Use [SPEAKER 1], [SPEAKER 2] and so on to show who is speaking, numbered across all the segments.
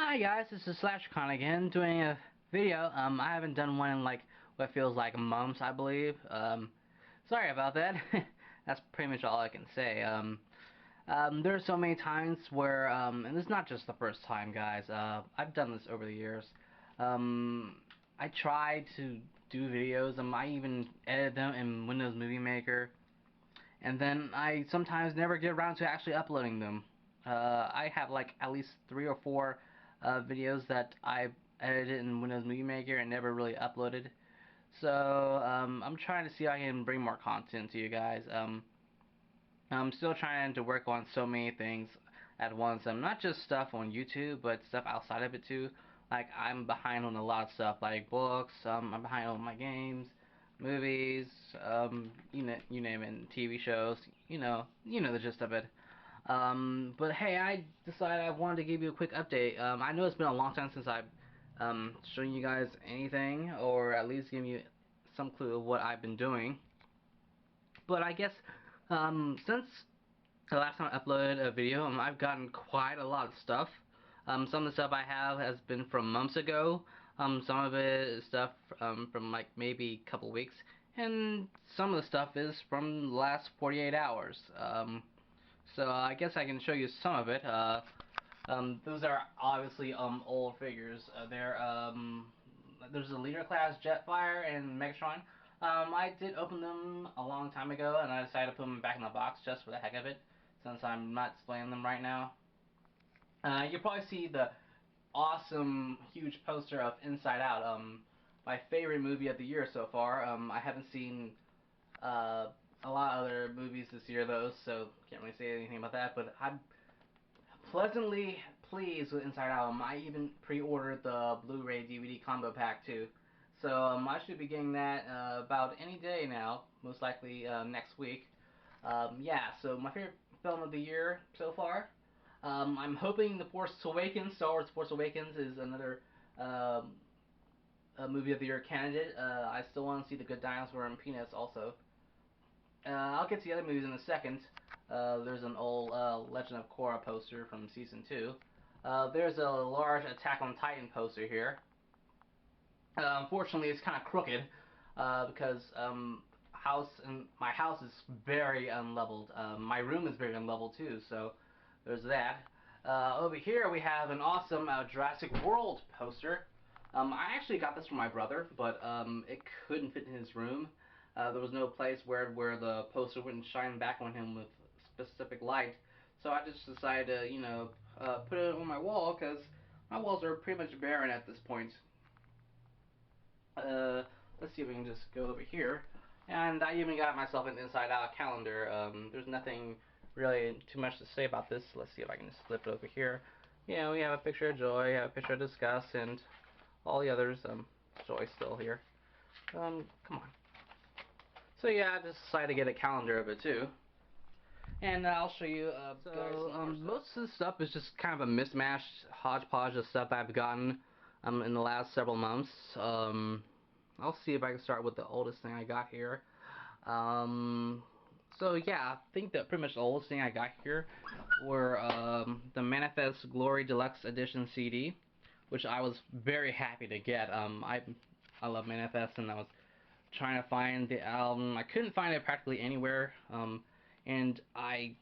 [SPEAKER 1] Hi guys, this is Slashercon again, doing a video. I haven't done one in like what feels like months, I believe. Sorry about that. That's pretty much all I can say. There are so many times where, and this is not just the first time, guys. I've done this over the years. I try to do videos. I even edit them in Windows Movie Maker, and then I sometimes never get around to actually uploading them. I have like at least 3 or 4 videos that I edited in Windows Movie Maker and never really uploaded. So I'm trying to see if I can bring more content to you guys. I'm still trying to work on so many things at once. Not just stuff on YouTube, but stuff outside of it too. Like I'm behind on a lot of stuff, like books. I'm behind on my games, movies. You name it, TV shows. You know the gist of it. But hey, I decided I wanted to give you a quick update. I know it's been a long time since I've shown you guys anything, or at least given you some clue of what I've been doing. But I guess since the last time I uploaded a video, I've gotten quite a lot of stuff. Some of the stuff I have has been from months ago. Some of it is stuff from like maybe a couple weeks, and some of the stuff is from the last 48 hours. So I guess I can show you some of it. Those are obviously old figures. There's a Leader Class Jetfire and Megatron. I did open them a long time ago, and I decided to put them back in the box just for the heck of it, since I'm not displaying them right now. You'll probably see the awesome, huge poster of Inside Out, my favorite movie of the year so far. I haven't seen a lot of other movies this year, though, so can't really say anything about that, but I'm pleasantly pleased with Inside Out. I even pre-ordered the Blu-ray DVD combo pack too. So I should be getting that about any day now, most likely next week. Yeah, so my favorite film of the year so far. I'm hoping The Force Awakens, Star Wars Force Awakens, is another a movie of the year candidate. I still want to see The Good Dinosaur and Peanuts also. I'll get to the other movies in a second. There's an old Legend of Korra poster from Season 2. There's a large Attack on Titan poster here. Unfortunately, it's kind of crooked because my house is very unleveled. My room is very unleveled too, so there's that. Over here we have an awesome Jurassic World poster. I actually got this from my brother, but it couldn't fit in his room. There was no place where the poster wouldn't shine back on him with specific light. So I just decided to, put it on my wall, because my walls are pretty much barren at this point. Let's see if we can just go over here. And I even got myself an Inside Out calendar. There's nothing really too much to say about this. Let's see if I can just flip it over here. We have a picture of Joy, a picture of Disgust, and all the others. Joy's still here. Come on. So yeah, I just decided to get a calendar of it too. And I'll show you most of the stuff is just kind of a mismatched hodgepodge of stuff I've gotten in the last several months. I'll see if I can start with the oldest thing I got here. So yeah, I think that pretty much the oldest thing I got here were the Manifest Glory Deluxe Edition CD, which I was very happy to get. I love Manifest, and I was trying to find the album. I couldn't find it practically anywhere, and I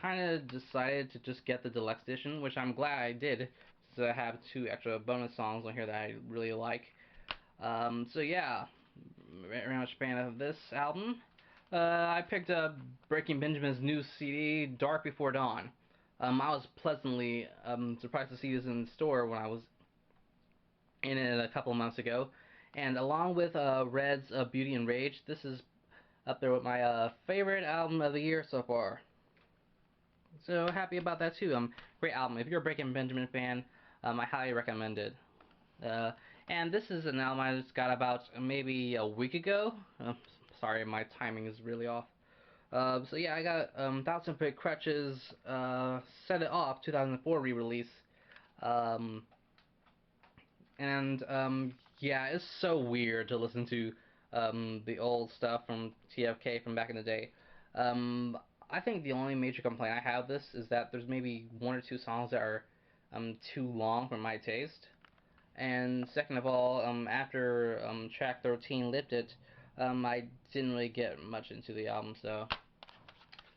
[SPEAKER 1] kind of decided to just get the deluxe edition, which I'm glad I did, so I have 2 extra bonus songs on here that I really like. So yeah, very much a fan of this album. I picked up Breaking Benjamin's new CD, Dark Before Dawn. I was pleasantly surprised to see this in the store when I was in it a couple of months ago. And along with Red's Beauty and Rage, this is up there with my favorite album of the year so far. So happy about that too. Great album. If you're a Breaking Benjamin fan, I highly recommend it. And this is an album I just got about maybe a week ago. Sorry, my timing is really off. So yeah, I got Thousand Foot Crutches Set It Off 2004 re-release. Yeah, it's so weird to listen to the old stuff from TFK from back in the day. I think the only major complaint I have with this is that there's maybe 1 or 2 songs that are too long for my taste. And second of all, after track 13 Lifted, I didn't really get much into the album, so.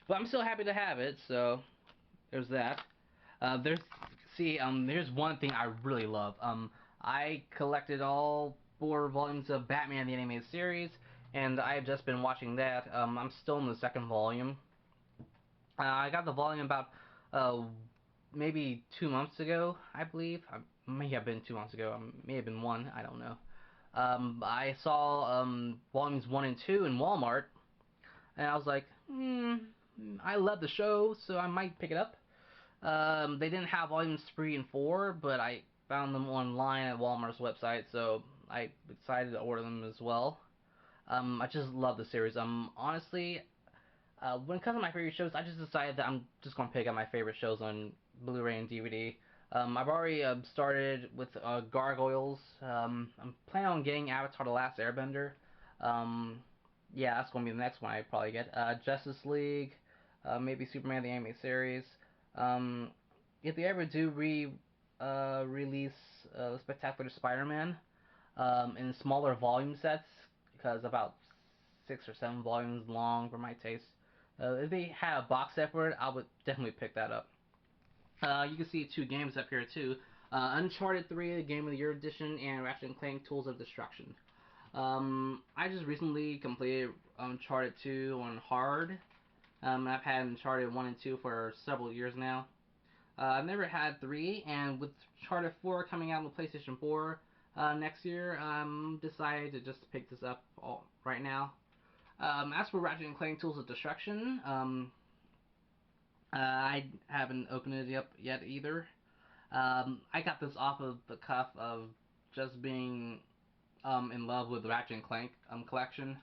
[SPEAKER 1] But I'm still happy to have it, so there's that. There's here's one thing I really love. I collected all 4 volumes of Batman the Animated Series, and I've just been watching that. I'm still in the second volume. I got the volume about uh, maybe 2 months ago, I believe. May have been 2 months ago. May have been one. I don't know. I saw volumes 1 and 2 in Walmart, and I was like, I love the show, so I might pick it up. They didn't have volumes 3 and 4, but I found them online at Walmart's website, so I decided to order them as well. I just love the series. Honestly, when it comes to my favorite shows, I just decided that I'm just gonna pick up my favorite shows on Blu-ray and DVD. I've already started with Gargoyles. I'm planning on getting Avatar: The Last Airbender. Um, yeah, that's gonna be the next one I probably get. Justice League, maybe Superman the Animated Series. Um, if they ever do release Spectacular Spider-Man in smaller volume sets, because about 6 or 7 volumes long for my taste. If they had a box set for it, I would definitely pick that up. You can see 2 games up here too. Uncharted 3, Game of the Year Edition, and Ratchet and Clank Tools of Destruction. I just recently completed Uncharted 2 on hard. I've had Uncharted 1 and 2 for several years now. I've never had 3, and with Uncharted 4 coming out on the PlayStation 4 next year, decided to just pick this up right now. As for Ratchet and Clank Tools of Destruction, I haven't opened it up yet either. I got this off of the cuff of just being in love with the Ratchet and Clank collection,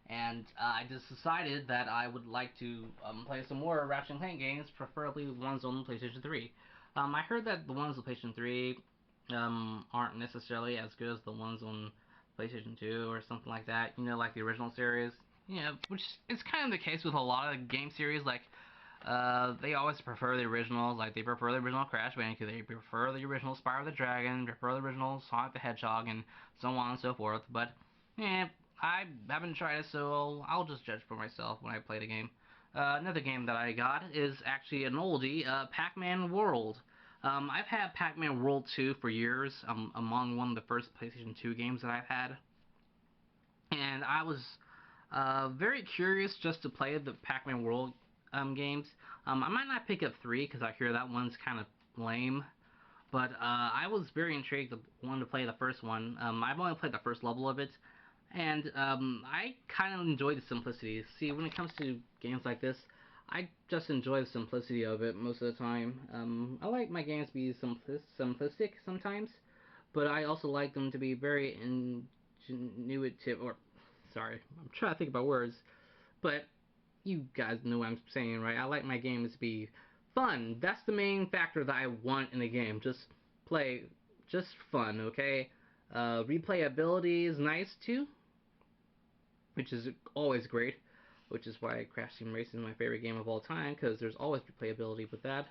[SPEAKER 1] and I just decided that I would like to play some more Ratchet and Clank games, preferably ones on PlayStation 3. I heard that the ones on PlayStation 3 aren't necessarily as good as the ones on PlayStation 2 or something like that. You know, like the original series. Yeah, which is kind of the case with a lot of game series. Like, they always prefer the originals. Like, they prefer the original Crash Bandicoot. They prefer the original Spyro the Dragon. Prefer the original Sonic the Hedgehog, and so on and so forth. But, yeah, I haven't tried it, so I'll just judge for myself when I play the game. Another game that I got is actually an oldie, Pac-Man World. I've had Pac-Man World 2 for years, among one of the first PlayStation 2 games that I've had. And I was very curious just to play the Pac-Man World games. I might not pick up 3 because I hear that one's kind of lame. But I was very intrigued to want to play the first one. I've only played the first level of it, and I kind of enjoy the simplicity. See, when it comes to games like this, I just enjoy the simplicity of it most of the time. I like my games to be simplistic sometimes, but I also like them to be very ingenuitive. Or, sorry, I'm trying to think about words, but you guys know what I'm saying, right? I like my games to be fun. That's the main factor that I want in a game. Just fun, okay? Replayability is nice too, which is always great, which is why Crash Team Racing is my favorite game of all time, because there's always replayability with that.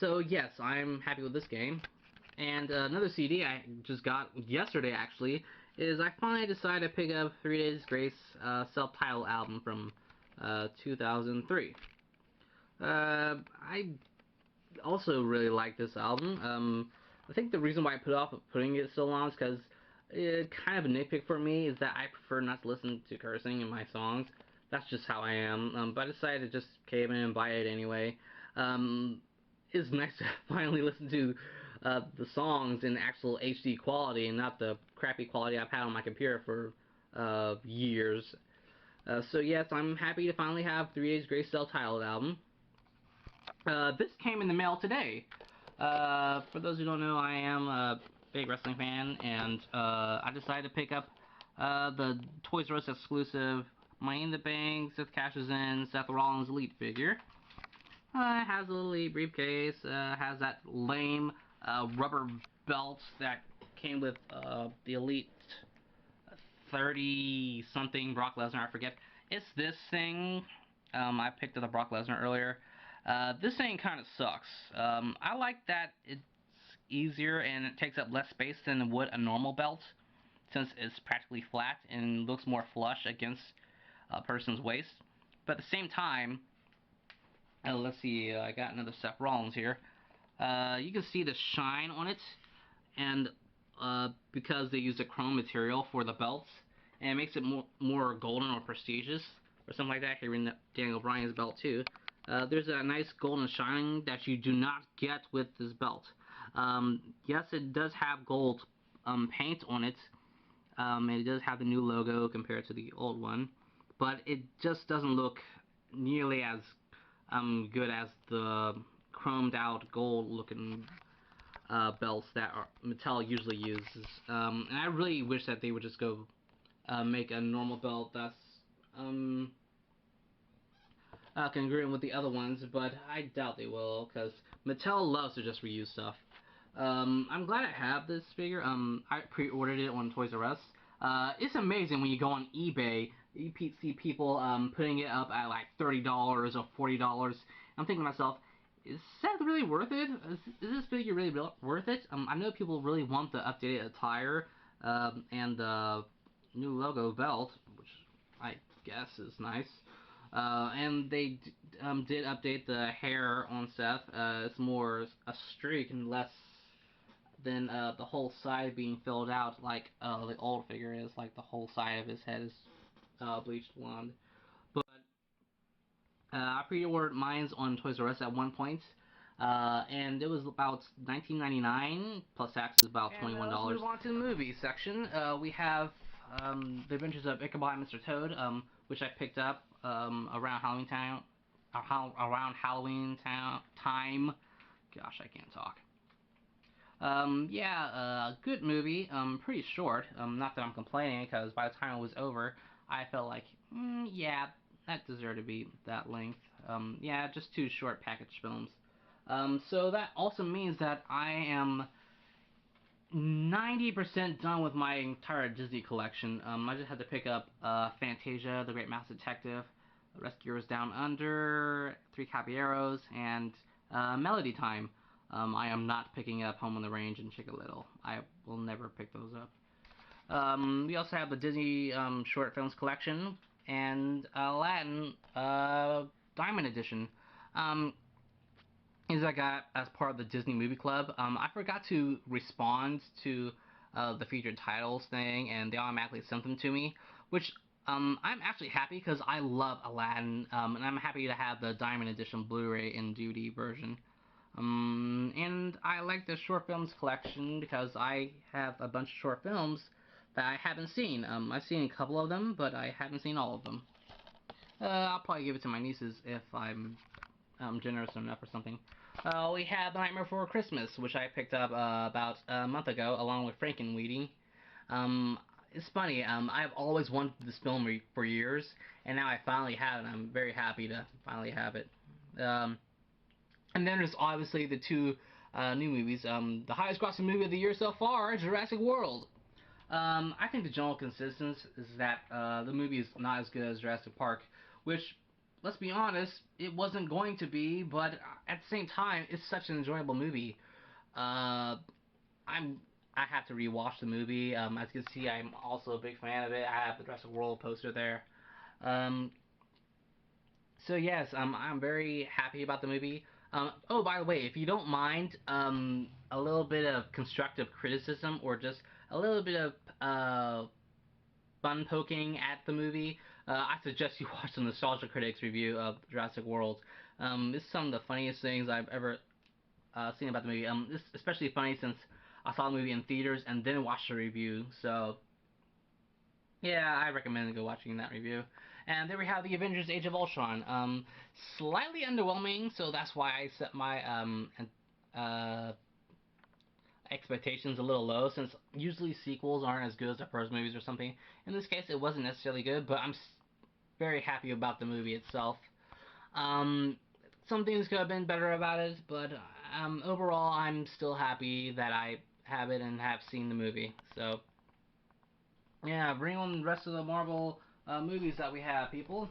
[SPEAKER 1] So yes, I'm happy with this game. And another CD I just got yesterday, actually, is I finally decided to pick up 3 Days Grace self-titled album from 2003. I also really like this album. I think the reason why I put off putting it so long is because kind of a nitpick for me is that I prefer not to listen to cursing in my songs. That's just how I am. But I decided to just cave in and buy it anyway. Um, it's nice to finally listen to the songs in actual HD quality and not the crappy quality I've had on my computer for years. So yes, I'm happy to finally have 3 Days Grace self-titled album. This came in the mail today. For those who don't know, I am a big wrestling fan, and I decided to pick up the Toys R Us exclusive Money in the Bank, Seth Cashes In, Seth Rollins Elite figure. It has a little Elite briefcase, has that lame rubber belt that came with the Elite 30 something Brock Lesnar, I forget. It's this thing. I picked up the Brock Lesnar earlier. This thing kind of sucks. I like that easier and it takes up less space than would a normal belt, since it's practically flat and looks more flush against a person's waist. But at the same time, let's see, I got another Seth Rollins here. You can see the shine on it, and because they use a chrome material for the belts, and it makes it more golden or prestigious, or something like that. Here in Daniel Bryan's belt too. There's a nice golden shine that you do not get with this belt. Yes, it does have gold paint on it, and it does have the new logo compared to the old one, but it just doesn't look nearly as good as the chromed out gold looking belts that Mattel usually uses. And I really wish that they would just go make a normal belt that's um, congruent with the other ones, but I doubt they will, because Mattel loves to just reuse stuff. I'm glad I have this figure. I pre-ordered it on Toys R Us. It's amazing when you go on eBay, you see people putting it up at like $30 or $40. I'm thinking to myself, is that really worth it? Is this figure really worth it? I know people really want the updated attire and the new logo belt, which I guess is nice. And they did update the hair on Seth. It's more a streak and less than the whole side being filled out like the old figure is. Like the whole side of his head is bleached blonde. But I pre-ordered mine's on Toys R Us at one point. And it was about $19.99 plus tax is about $21. Let's move on to the movie section. We have The Adventures of Ichabod and Mr. Toad, which I picked up around Halloween time. Time. Gosh, I can't talk. Yeah, good movie. Pretty short. Not that I'm complaining, because by the time it was over, I felt like, yeah, that deserved to be that length. Yeah, just two short package films. So that also means that I am 90% done with my entire Disney collection. I just had to pick up Fantasia, The Great Mouse Detective, Rescuers Down Under, Three Caballeros, and Melody Time. I am not picking up Home on the Range and Chicken Little. I will never pick those up. We also have the Disney short films collection and Aladdin Diamond Edition. Is I got as part of the Disney Movie Club. I forgot to respond to the featured titles thing, and they automatically sent them to me, which I'm actually happy because I love Aladdin, and I'm happy to have the Diamond Edition Blu-ray and DVD version. And I like the short films collection because I have a bunch of short films that I haven't seen. I've seen a couple of them, but I haven't seen all of them. I'll probably give it to my nieces if I'm generous enough or something. We have The Nightmare Before Christmas, which I picked up about a month ago, along with Frankenweenie. It's funny, I've always wanted this film for years, and now I finally have it. I'm very happy to finally have it. And then there's obviously the two new movies. The highest grossing movie of the year so far, Jurassic World. I think the general consensus is that the movie is not as good as Jurassic Park, which, let's be honest, it wasn't going to be, but at the same time, it's such an enjoyable movie. Uh, I have to rewatch the movie. As you can see, I'm also a big fan of it. I have the Jurassic World poster there. Um, so yes, I'm very happy about the movie. Oh, by the way, if you don't mind a little bit of constructive criticism or just a little bit of fun poking at the movie, I suggest you watch the Nostalgia Critics review of Jurassic World. It's some of the funniest things I've ever seen about the movie. It's especially funny since I saw the movie in theaters and then watched the review. So yeah, I recommend go watching that review. And there we have the Avengers: Age of Ultron. Slightly underwhelming, so that's why I set my uh, expectations a little low, since usually sequels aren't as good as the first movies or something. In this case, it wasn't necessarily good, but I'm very happy about the movie itself. Um, some things could have been better about it, but overall, I'm still happy that I have it and have seen the movie. So, yeah, bring on the rest of the Marvel movies that we have, people.